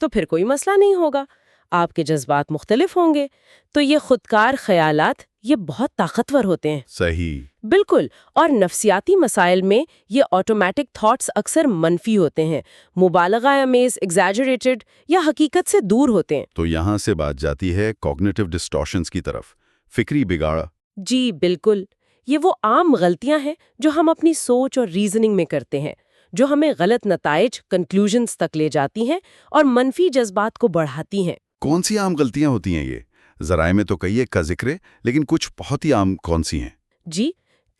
تو پھر کوئی مسئلہ نہیں ہوگا، آپ کے جذبات مختلف ہوں گے۔ تو یہ خودکار خیالات یہ بہت طاقتور ہوتے ہیں۔ صحیح۔ بالکل، اور نفسیاتی مسائل میں یہ آٹومیٹک تھاٹس اکثر منفی ہوتے ہیں، مبالغہ آمیز، ایگزیجریٹڈ یا حقیقت سے دور ہوتے ہیں۔ تو یہاں سے بات جاتی ہے کوگنیٹو ڈسٹارشنز کی طرف، فکری بگاڑ۔ جی بالکل، یہ وہ عام غلطیاں ہیں جو ہم اپنی سوچ اور ریزننگ میں کرتے ہیں، جو ہمیں غلط نتائج، کنکلوژنز تک لے جاتی ہیں اور منفی جذبات کو بڑھاتی ہیں۔ کون سی عام غلطیاں ہوتی ہیں یہ؟ ذرائع میں تو کئی ایک کا ذکر ہے، لیکن کچھ بہت ہی عام کون سی ہیں؟ جی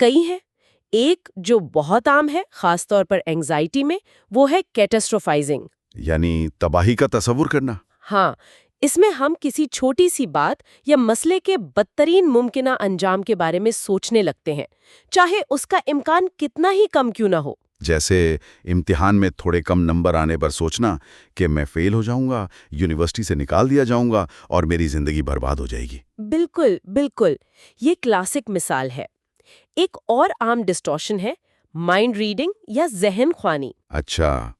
کئی ہیں۔ ایک جو بہت عام ہے، خاص طور پر اینگزائٹی میں، وہ ہے کیٹاسٹروفائزنگ، یعنی تباہی کا تصور کرنا۔ ہاں، اس میں ہم کسی چھوٹی سی بات یا مسئلے کے بدترین ممکنہ انجام کے بارے میں سوچنے لگتے ہیں، چاہے اس کا امکان کتنا ہی کم کیوں نہ ہو۔ جیسے امتحان میں تھوڑے کم نمبر آنے پر سوچنا کہ میں فیل ہو جاؤں گا، یونیورسٹی سے نکال دیا جاؤں گا اور میری زندگی برباد ہو جائے گی۔ بالکل بالکل، یہ کلاسک مثال ہے۔ ایک اور عام ڈسٹورشن ہے مائنڈ ریڈنگ یا ذہن خوانی۔ اچھا۔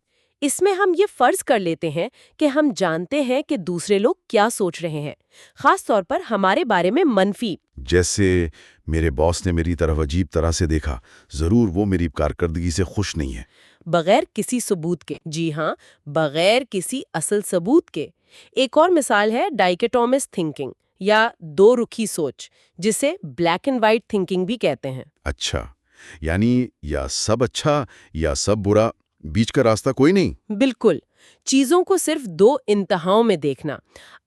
اس میں ہم یہ فرض کر لیتے ہیں کہ ہم جانتے ہیں کہ دوسرے لوگ کیا سوچ رہے ہیں، خاص طور پر ہمارے بارے میں منفی۔ جیسے میرے باس نے میری طرف عجیب طرح سے دیکھا، ضرور وہ میری کارکردگی سے خوش نہیں ہے۔ بغیر کسی ثبوت کے، جی ہاں، بغیر کسی اصل ثبوت کے۔ ایک اور مثال ہے ڈائکٹومس تھنکنگ یا دو رخی سوچ، جسے بلیک اینڈ وائٹ تھنکنگ بھی کہتے ہیں۔ اچھا، یعنی یا سب اچھا یا سب برا، بیچ کا راستہ کوئی نہیں۔ بالکل، چیزوں کو صرف دو انتہاؤں میں دیکھنا۔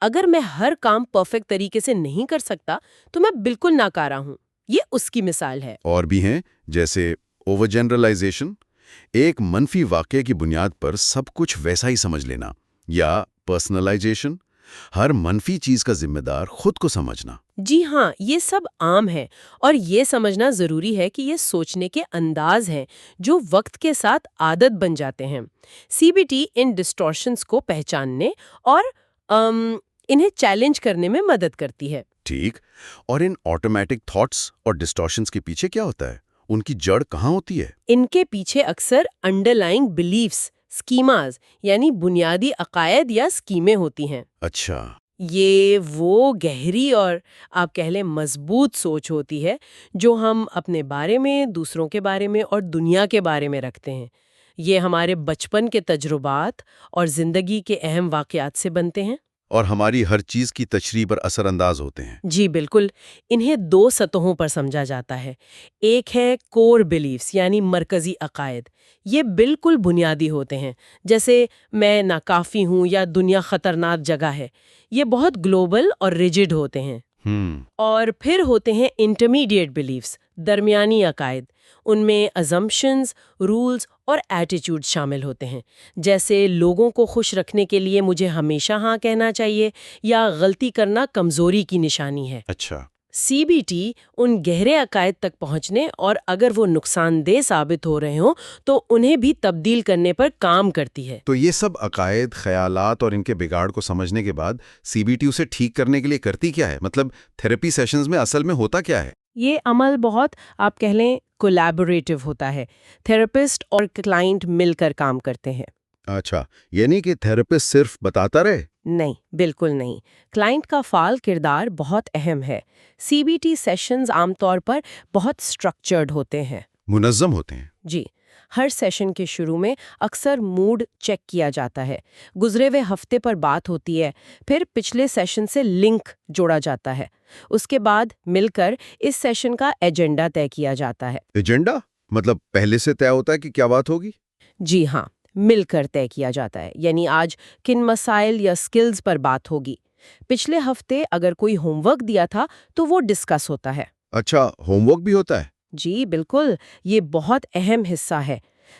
اگر میں ہر کام پرفیکٹ طریقے سے نہیں کر سکتا تو میں بالکل ناکارہ ہوں، یہ اس کی مثال ہے۔ اور بھی ہیں، جیسے اوور جنرلائزیشن، ایک منفی واقعے کی بنیاد پر سب کچھ ویسا ہی سمجھ لینا، یا پرسنلائزیشن، ہر منفی چیز کا ذمہ دار خود کو سمجھنا۔ جی ہاں، یہ سب عام ہے، اور یہ سمجھنا ضروری ہے کہ یہ سوچنے کے انداز ہیں جو وقت کے ساتھ عادت بن جاتے ہیں۔ سی بی ٹی ان ڈسٹورشنز کو پہچاننے اور انہیں چیلنج کرنے میں مدد کرتی ہے۔ ٹھیک، اور ان آٹومیٹک تھاٹس اور ڈسٹارشنز کے پیچھے کیا ہوتا ہے؟ ان کی جڑ کہاں ہوتی ہے؟ ان کے پیچھے اکثر انڈرلائنگ بلیفز، اسکیماز، یعنی بنیادی عقائد یا اسکیمیں ہوتی ہیں۔ اچھا۔ یہ وہ گہری اور آپ کہہ لیں مضبوط سوچ ہوتی ہے جو ہم اپنے بارے میں، دوسروں کے بارے میں اور دنیا کے بارے میں رکھتے ہیں۔ یہ ہمارے بچپن کے تجربات اور زندگی کے اہم واقعات سے بنتے ہیں، اور ہماری ہر چیز کی تشریح پر اثر انداز ہوتے ہیں۔ جی بالکل۔ انہیں دو سطحوں پر سمجھا جاتا ہے۔ ایک ہے کور بلیفز، یعنی مرکزی عقائد۔ یہ بالکل بنیادی ہوتے ہیں، جیسے میں ناکافی ہوں یا دنیا خطرناک جگہ ہے۔ یہ بہت گلوبل اور ریجڈ ہوتے ہیں۔ اور پھر ہوتے ہیں انٹرمیڈیٹ بلیفز، درمیانی عقائد۔ ان میں ازمپشنز، رولز اور ایٹیٹیوڈ شامل ہوتے ہیں، جیسے لوگوں کو خوش رکھنے کے لیے مجھے ہمیشہ ہاں کہنا چاہیے، یا غلطی کرنا کمزوری کی نشانی ہے۔ اچھا۔ سی بی ٹی ان گہرے عقائد تک پہنچنے اور اگر وہ نقصان دہ ثابت ہو رہے ہوں تو انہیں بھی تبدیل کرنے پر کام کرتی ہے۔ تو یہ سب عقائد، خیالات اور ان کے بگاڑ کو سمجھنے کے بعد سی بی ٹی اسے ٹھیک کرنے کے لیے کرتی کیا ہے؟ مطلب تھیراپی سیشنز میں اصل میں ہوتا کیا ہے؟ یہ عمل بہت آپ کہہ لیں کولیبوریٹو ہوتا ہے۔ تھراپسٹ اور کلائنٹ مل کر کام کرتے ہیں۔ اچھا، یعنی کہ تھراپسٹ صرف بتاتا رہے؟ نہیں، بالکل نہیں۔ کلائنٹ کا فعال کردار بہت اہم ہے۔ سی بی ٹی سیشنز عام طور پر بہت سٹرکچرڈ ہوتے ہیں، منظم ہوتے ہیں۔ جی۔ ہر سیشن کے شروع میں اکثر موڈ چیک کیا جاتا ہے، گزرے ہوئے ہفتے پر بات ہوتی ہے، پھر پچھلے سیشن سے لنک جوڑا جاتا ہے۔ اس کے بعد مل کر اس سیشن کا ایجنڈا طے کیا جاتا ہے۔ ایجنڈا مطلب پہلے سے طے ہوتا ہے کہ کیا بات ہوگی؟ جی ہاں، مل کر طے کیا جاتا ہے، یعنی آج کن مسائل یا سکلز پر بات ہوگی۔ پچھلے ہفتے اگر کوئی ہوم ورک دیا تھا تو وہ ڈسکس ہوتا ہے۔ اچھا، ہوم ورک بھی ہوتا ہے؟ جی بالکل، یہ بہت اہم حصہ ہے۔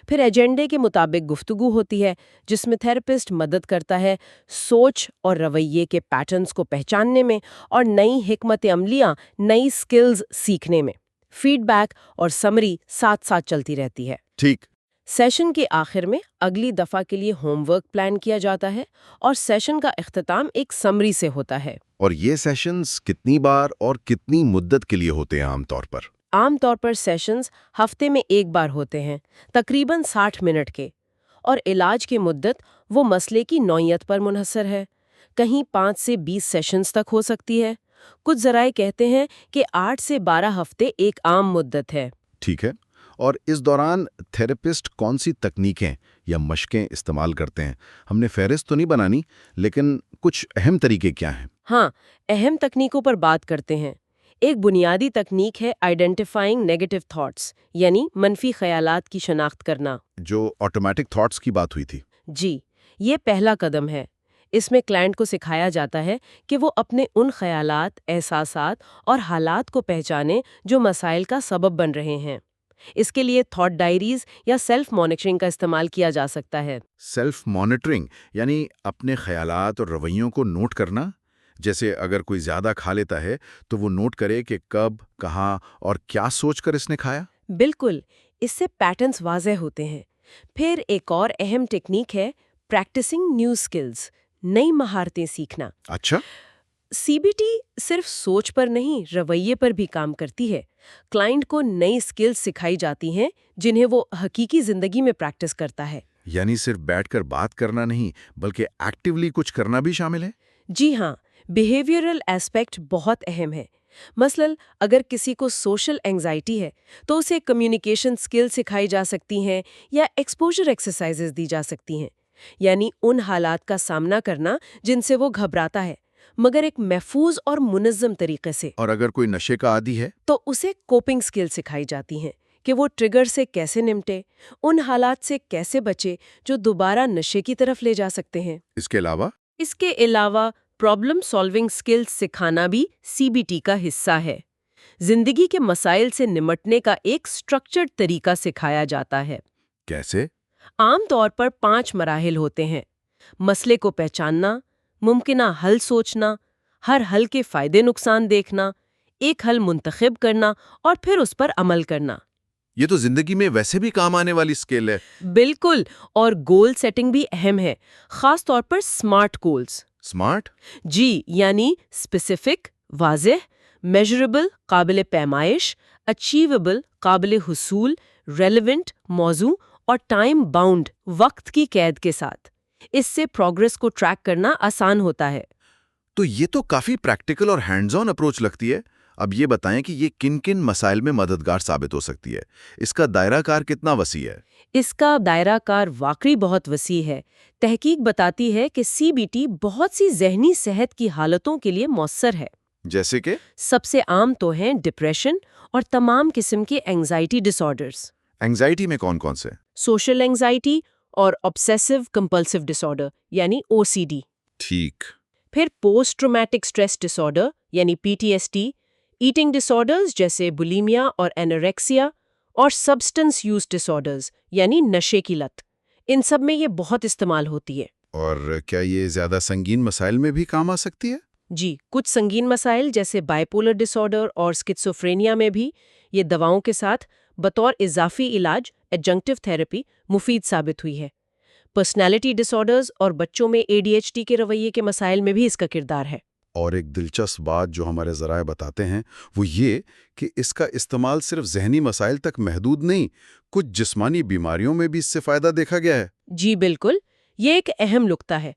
پھر ایجنڈے کے مطابق گفتگو ہوتی ہے، جس میں تھراپسٹ مدد کرتا ہے سوچ اور رویے کے پیٹرنز کو پہچاننے میں اور نئی حکمت عملیاں، نئی سکلز سیکھنے میں۔ فیڈ بیک اور سمری ساتھ ساتھ چلتی رہتی ہے۔ ٹھیک۔ سیشن کے آخر میں اگلی دفعہ کے لیے ہوم ورک پلان کیا جاتا ہے اور سیشن کا اختتام ایک سمری سے ہوتا ہے۔ اور یہ سیشنز کتنی بار اور کتنی مدت کے لیے ہوتے ہیں عام طور پر؟ عام طور پر سیشنز ہفتے میں ایک بار ہوتے ہیں، تقریباً 60 منٹ کے، اور علاج کی مدت وہ مسئلے کی نوعیت پر منحصر ہے۔ کہیں 5 سے 20 سیشنز تک ہو سکتی ہے۔ کچھ ذرائع کہتے ہیں کہ 8 سے 12 ہفتے ایک عام مدت ہے۔ ٹھیک ہے، اور اس دوران تھراپسٹ کون سی تکنیکیں یا مشقیں استعمال کرتے ہیں؟ ہم نے فہرست تو نہیں بنانی، لیکن کچھ اہم طریقے کیا ہیں؟ ہاں، اہم تکنیکوں پر بات کرتے ہیں۔ ایک بنیادی تکنیک ہے آئیڈینٹیفائنگ نیگیٹو تھاٹس، یعنی منفی خیالات کی شناخت کرنا۔ جو آٹومیٹک تھاٹس کی بات ہوئی تھی۔ جی، یہ پہلا قدم ہے۔ اس میں کلائنٹ کو سکھایا جاتا ہے کہ وہ اپنے ان خیالات، احساسات اور حالات کو پہچانے جو مسائل کا سبب بن رہے ہیں۔ اس کے لیے تھاٹ ڈائریز یا سیلف مانیٹرنگ کا استعمال کیا جا سکتا ہے۔ سیلف مانیٹرنگ یعنی اپنے خیالات اور رویوں کو نوٹ کرنا؟ جیسے اگر کوئی زیادہ کھا لیتا ہے تو وہ نوٹ کرے کہ کب، کہاں اور کیا سوچ کر اس نے کھایا؟ بالکل، اس سے پیٹرنز واضح ہوتے ہیں۔ پھر ایک اور اہم ٹیکنیک ہے پریکٹسنگ نیو اسکلز، نئی مہارتیں سیکھنا۔ اچھا۔ سی بی ٹی صرف سوچ پر نہیں، رویے پر بھی کام کرتی ہے۔ کلائنٹ کو نئی اسکلز سکھائی جاتی ہیں جنہیں وہ حقیقی زندگی میں پریکٹس کرتا ہے۔ یعنی صرف بیٹھ کر بات کرنا نہیں، بلکہ ایکٹیولی کچھ کرنا بھی شامل ہے؟ جی ہاں، بیہیویئرل ایسپیکٹ بہت اہم ہے۔ مثلاً اگر کسی کو سوشل اینگزائٹی ہے تو اسے کمیونیکیشن اسکل سکھائی جا سکتی ہیں یا ایکسپوجر ایکسرسائزز دی جا سکتی ہیں، یعنی ان حالات کا سامنا کرنا جن سے وہ گھبراتا ہے، مگر ایک محفوظ اور منظم طریقے سے۔ اور اگر کوئی نشے کا عادی ہے؟ تو اسے کوپنگ اسکل سکھائی جاتی ہیں کہ وہ ٹریگر سے کیسے نمٹے، ان حالات سے کیسے بچے جو دوبارہ نشے کی طرف لے جا سکتے ہیں۔ اس کے علاوہ پرابلم سالونگ اسکلز سکھانا بھی سی بی ٹی کا حصہ ہے۔ زندگی کے مسائل سے نمٹنے کا ایک اسٹرکچرڈ طریقہ سکھایا جاتا ہے۔ کیسے؟ عام طور پر 5 مراحل ہوتے ہیں: مسئلے کو پہچاننا، ممکنہ حل سوچنا، ہر حل کے فائدے نقصان دیکھنا، ایک حل منتخب کرنا اور پھر اس پر عمل کرنا۔ یہ تو زندگی میں ویسے بھی کام آنے والی اسکل ہے۔ بالکل، اور گول سیٹنگ بھی اہم ہے، خاص طور پر سمارٹ گولز۔ سمارٹ؟ جی، یعنی اسپیسیفک، واضح، میجربل، قابل پیمائش، اچیویبل، قابل حصول، ریلیونٹ، موزوں اور ٹائم باؤنڈ، وقت کی قید کے ساتھ۔ اس سے پروگرس کو ٹریک کرنا آسان ہوتا ہے۔ تو یہ تو کافی پریکٹیکل اور ہینڈز آن اپروچ لگتی ہے۔ اب یہ بتائیں کہ یہ کن کن مسائل میں مددگار ثابت ہو سکتی ہے؟ اس کا دائرہ کار کتنا وسیع ہے؟ اس کا دائرہ کار واقعی بہت وسیع ہے۔ تحقیق بتاتی ہے کہ سی بی ٹی بہت سی ذہنی صحت کی حالتوں کے لیے مؤثر ہے۔ جیسے کہ؟ سب سے عام تو ہیں ڈپریشن اور تمام قسم کے اینگزائٹی ڈس آرڈرز۔ اینگزائٹی میں کون کون سے؟ سوشل اینگزائٹی اور obsessive compulsive disorder یعنی OCD۔ ٹھیک۔ پھر post traumatic stress dis order یعنی PTSD، ایٹنگ ڈس آرڈرز جیسے بولیمیا اور اینوریکسیا، اور سبسٹنس یوز ڈس آرڈرز یعنی نشے کی لت۔ ان سب میں یہ بہت استعمال ہوتی ہے۔ اور کیا یہ زیادہ سنگین مسائل میں بھی کام آ سکتی ہے؟ جی، کچھ سنگین مسائل جیسے بائیپولر ڈس آرڈر اور اسکیزوفرینیا میں بھی یہ دواؤں کے ساتھ بطور اضافی علاج ایڈجنکٹیو تھراپی مفید ثابت ہوئی ہے۔ پرسنالٹی ڈس آرڈرز اور بچوں میں ADHD کے رویے کے مسائل میں بھی اس کا کردار ہے۔ اور ایک دلچسپ بات جو ہمارے ذرائع بتاتے ہیں وہ یہ کہ اس کا استعمال صرف ذہنی مسائل تک محدود نہیں، کچھ جسمانی بیماریوں میں بھی اس سے فائدہ دیکھا گیا ہے۔ جی بالکل، یہ ایک اہم نکتہ ہے۔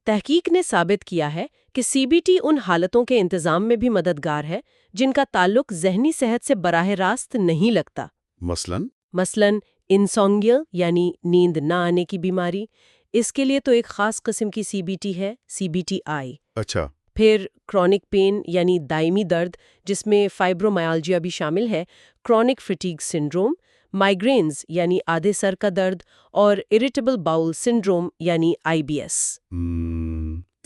تحقیق نے ثابت کیا ہے کہ سی بی ٹی ان حالتوں کے انتظام میں بھی مددگار ہے جن کا تعلق ذہنی صحت سے براہ راست نہیں لگتا۔ مثلاً انسومنیا یعنی نیند نہ آنے کی بیماری، اس کے لیے تو ایک خاص قسم کی سی بی ٹی ہے، CBTI۔ اچھا۔ پھر کرونک پین یعنی دائمی درد جس میں فائبرومائالجیا بھی شامل ہے، کرونک فٹیگ سنڈروم، مائیگرینز یعنی آدھے سر کا درد، اور اریٹیبل باؤل سنڈروم یعنی IBS۔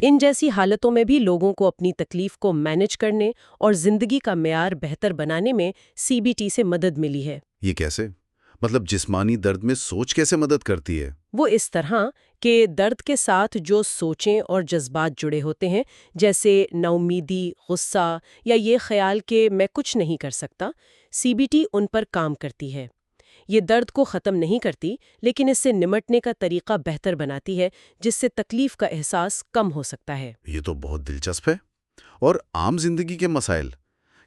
ان جیسی حالتوں میں بھی لوگوں کو اپنی تکلیف کو مینج کرنے اور زندگی کا معیار بہتر بنانے میں سی بی ٹی سے مدد ملی ہے۔ یہ کیسے؟ مطلب جسمانی درد میں سوچ کیسے مدد کرتی ہے؟ وہ اس طرح کہ درد کے ساتھ جو سوچیں اور جذبات جڑے ہوتے ہیں، جیسے ناامیدی، غصہ یا یہ خیال کہ میں کچھ نہیں کر سکتا، سی بی ٹی ان پر کام کرتی ہے۔ یہ درد کو ختم نہیں کرتی، لیکن اس سے نمٹنے کا طریقہ بہتر بناتی ہے، جس سے تکلیف کا احساس کم ہو سکتا ہے۔ یہ تو بہت دلچسپ ہے۔ اور عام زندگی کے مسائل،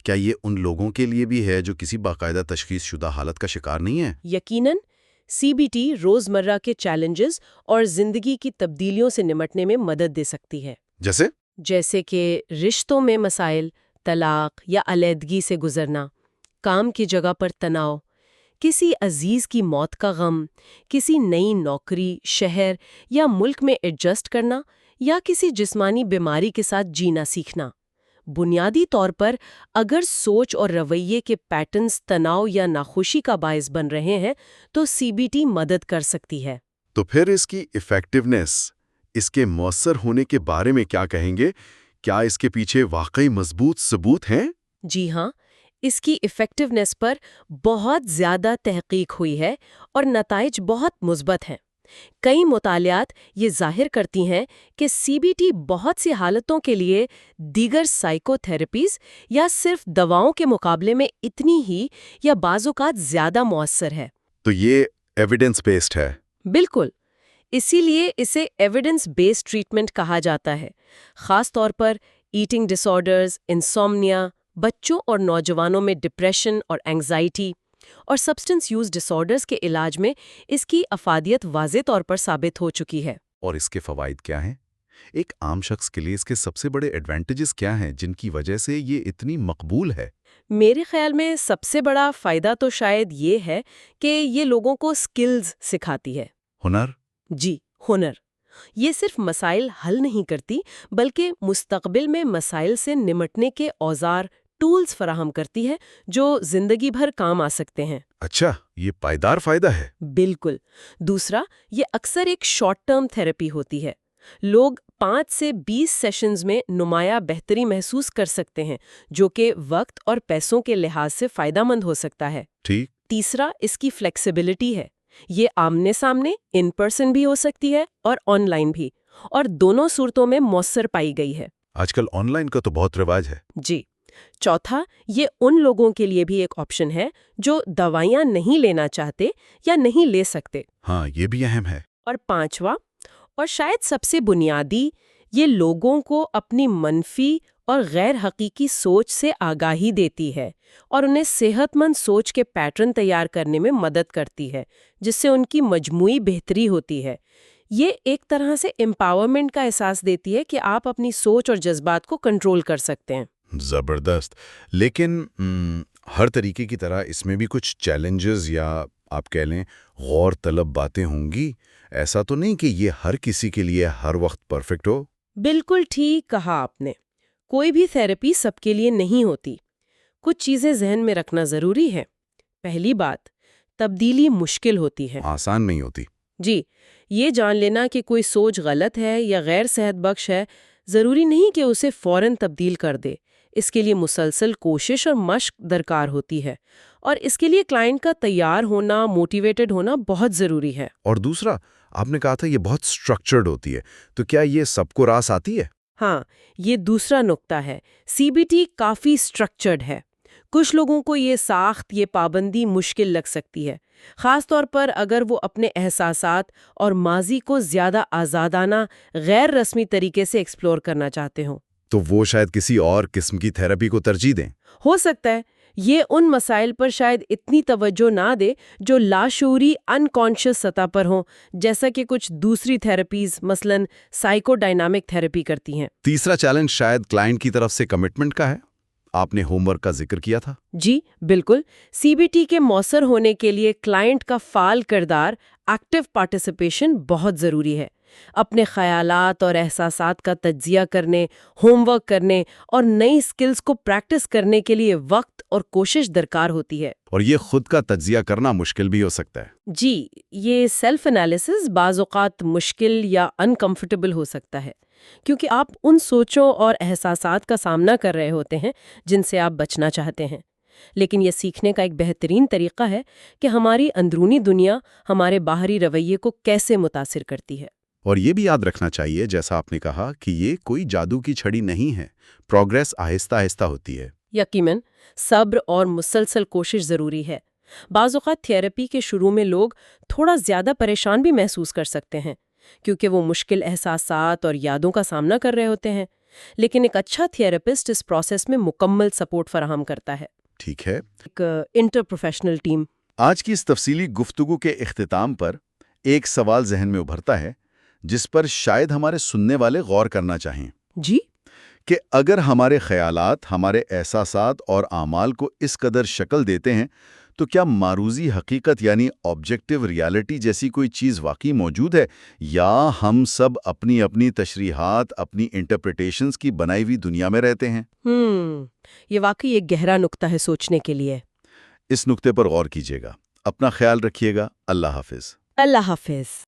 کیا یہ ان لوگوں کے لیے بھی ہے جو کسی باقاعدہ تشخیص شدہ حالت کا شکار نہیں ہے؟ یقیناً، CBT روزمرہ کے چیلنجز اور زندگی کی تبدیلیوں سے نمٹنے میں مدد دے سکتی ہے، جیسے کہ رشتوں میں مسائل، طلاق یا علیحدگی سے گزرنا، کام کی جگہ پر تناؤ، کسی عزیز کی موت کا غم، کسی نئی نوکری، شہر یا ملک میں ایڈجسٹ کرنا، یا کسی جسمانی بیماری کے ساتھ جینا سیکھنا۔ بنیادی طور پر اگر سوچ اور رویے کے پیٹرنز تناؤ یا ناخوشی کا باعث بن رہے ہیں تو CBT مدد کر سکتی ہے۔ تو پھر اس کی ایفیکٹونیس، اس کے مؤثر ہونے کے بارے میں کیا کہیں گے؟ کیا اس کے پیچھے واقعی مضبوط ثبوت ہیں؟ جی ہاں، اس کی ایفیکٹونیس پر بہت زیادہ تحقیق ہوئی ہے اور نتائج بہت مثبت ہیں۔ کئی مطالعات یہ ظاہر کرتی ہیں کہ CBT بہت سی حالتوں کے لیے دیگر سائیکو تھراپیز یا صرف دواؤں کے مقابلے میں اتنی ہی یا بعض اوقات زیادہ مؤثر ہے۔ تو یہ ایویڈنس بیسڈ ہے؟ بالکل، اسی لیے اسے ایویڈنس بیسڈ ٹریٹمنٹ کہا جاتا ہے، خاص طور پر ایٹنگ ڈس آرڈرز، انسومنیا، بچوں اور نوجوانوں میں ڈپریشن اور اینگزائٹی اور سبسٹنس یوز ڈس آرڈرز کے علاج میں اس کی افادیت واضح طور پر ثابت ہو چکی ہے۔ اور اس کے فوائد کیا ہیں؟ ایک عام شخص کے لیے اس کے سب سے بڑے ایڈوانٹیجز کیا ہیں جن کی وجہ سے یہ اتنی مقبول ہے؟ میرے خیال میں سب سے بڑا فائدہ تو شاید یہ ہے کہ یہ لوگوں کو سکلز سکھاتی ہے۔ ہنر؟ جی، ہنر۔ یہ صرف مسائل حل نہیں کرتی بلکہ مستقبل میں مسائل سے نمٹنے کے اوزار، ٹولز فراہم کرتی ہے جو زندگی بھر کام آ سکتے ہیں۔ اچھا، یہ پائیدار فائدہ ہے۔ بالکل۔ دوسرا، یہ اکثر ایک شارٹ ٹرم تھراپی ہوتی ہے۔ لوگ 5 سے 20 سیشنز میں نمایاں بہتری محسوس کر سکتے ہیں، جو کہ وقت اور پیسوں کے لحاظ سے فائدہ مند ہو سکتا ہے۔ ٹھیک۔ تیسرا، اس کی فلیکسیبلٹی ہے۔ یہ آمنے سامنے ان پرسن بھی ہو سکتی ہے اور آن لائن بھی، اور دونوں صورتوں میں مؤثر پائی گئی ہے۔ آج کل آن لائن کا تو بہت رواج ہے۔ جی۔ چوتھا، یہ ان لوگوں کے لیے بھی ایک آپشن ہے جو دوائیاں نہیں لینا چاہتے یا نہیں لے سکتے۔ ہاں، یہ بھی اہم ہے۔ اور پانچواں، اور شاید سب سے بنیادی، یہ لوگوں کو اپنی منفی اور غیر حقیقی سوچ سے آگاہی دیتی ہے اور انہیں صحت مند سوچ کے پیٹرن تیار کرنے میں مدد کرتی ہے، جس سے ان کی مجموعی بہتری ہوتی ہے۔ یہ ایک طرح سے امپاورمنٹ کا احساس دیتی ہے کہ آپ اپنی سوچ اور جذبات کو کنٹرول کر سکتے ہیں۔ زبردست۔ لیکن ہر طریقے کی طرح اس میں بھی کچھ چیلنجز یا آپ کہہ لیں غور طلب باتیں ہوں گی۔ ایسا تو نہیں کہ یہ ہر کسی کے لیے ہر وقت پرفیکٹ ہو؟ بالکل ٹھیک کہا آپ نے۔ کوئی بھی تھراپی سب کے لیے نہیں ہوتی۔ کچھ چیزیں ذہن میں رکھنا ضروری ہے۔ پہلی بات، تبدیلی مشکل ہوتی ہے، آسان نہیں ہوتی۔ جی، یہ جان لینا کہ کوئی سوچ غلط ہے یا غیر صحت بخش ہے، ضروری نہیں کہ اسے فوراً تبدیل کر دے۔ اس کے لیے مسلسل کوشش اور مشق درکار ہوتی ہے، اور اس کے لیے کلائنٹ کا تیار ہونا، موٹیویٹڈ ہونا بہت ضروری ہے۔ اور دوسرا، آپ نے کہا تھا یہ بہت سٹرکچرڈ ہوتی ہے، تو کیا یہ سب کو راس آتی ہے؟ ہاں، یہ دوسرا نقطہ ہے۔ CBT کافی سٹرکچرڈ ہے۔ کچھ لوگوں کو یہ ساخت، یہ پابندی مشکل لگ سکتی ہے، خاص طور پر اگر وہ اپنے احساسات اور ماضی کو زیادہ آزادانہ، غیر رسمی طریقے سے ایکسپلور کرنا چاہتے ہوں۔ تو وہ شاید کسی اور قسم کی تھراپی کو ترجیح دیں۔ ہو سکتا ہے یہ ان مسائل پر شاید اتنی توجہ نہ دے جو لاشعوری انکانشس سطح پر ہوں، جیسا کہ کچھ دوسری تھراپیز مثلاً سائیکو ڈائنامک تھراپی کرتی ہیں۔ تیسرا چیلنج شاید کلائنٹ کی طرف سے کمٹمنٹ کا ہے۔ آپ نے ہوم ورک کا ذکر کیا تھا۔ جی بالکل، CBT کے مؤثر ہونے کے لیے کلائنٹ کا فعال کردار، ایکٹیو پارٹیسپیشن بہت ضروری ہے۔ اپنے خیالات اور احساسات کا تجزیہ کرنے، ہوم ورک کرنے اور نئی سکلز کو پریکٹس کرنے کے لیے وقت اور کوشش درکار ہوتی ہے۔ اور یہ خود کا تجزیہ کرنا مشکل بھی ہو سکتا ہے۔ جی، یہ سیلف انالیسس بعض اوقات مشکل یا انکمفرٹیبل ہو سکتا ہے، کیونکہ آپ ان سوچوں اور احساسات کا سامنا کر رہے ہوتے ہیں جن سے آپ بچنا چاہتے ہیں۔ لیکن یہ سیکھنے کا ایک بہترین طریقہ ہے کہ ہماری اندرونی دنیا ہمارے باہری رویے کو کیسے متاثر کرتی ہے۔ اور یہ بھی یاد رکھنا چاہیے، جیسا آپ نے کہا، کہ یہ کوئی جادو کی چھڑی نہیں ہے۔ پروگریس آہستہ آہستہ ہوتی ہے۔ یقیناً صبر اور مسلسل کوشش ضروری ہے۔ بعض اوقات تھراپی کے شروع میں لوگ تھوڑا زیادہ پریشان بھی محسوس کر سکتے ہیں، کیونکہ وہ مشکل احساسات اور یادوں کا سامنا کر رہے ہوتے ہیں، لیکن ایک اچھا تھراپسٹ اس پروسیس میں مکمل سپورٹ فراہم کرتا ہے۔ ٹھیک ہے۔ ایک انٹر پروفیشنل ٹیم آج کی اس تفصیلی گفتگو کے اختتام پر ایک سوال ذہن میں ابھرتا ہے جس پر شاید ہمارے سننے والے غور کرنا چاہیں جی؟ کہ اگر ہمارے خیالات، ہمارے احساسات اور اعمال کو اس قدر شکل دیتے ہیں تو کیا معروضی حقیقت یعنی آبجیکٹیو ریالٹی جیسی کوئی چیز واقعی موجود ہے، یا ہم سب اپنی اپنی تشریحات، اپنی انٹرپریٹیشنز کی بنائی ہوئی دنیا میں رہتے ہیں؟ یہ واقعی ایک گہرا نقطہ ہے سوچنے کے لیے۔ اس نقطے پر غور کیجیے گا۔ اپنا خیال رکھیے گا۔ اللہ حافظ۔ اللہ حافظ۔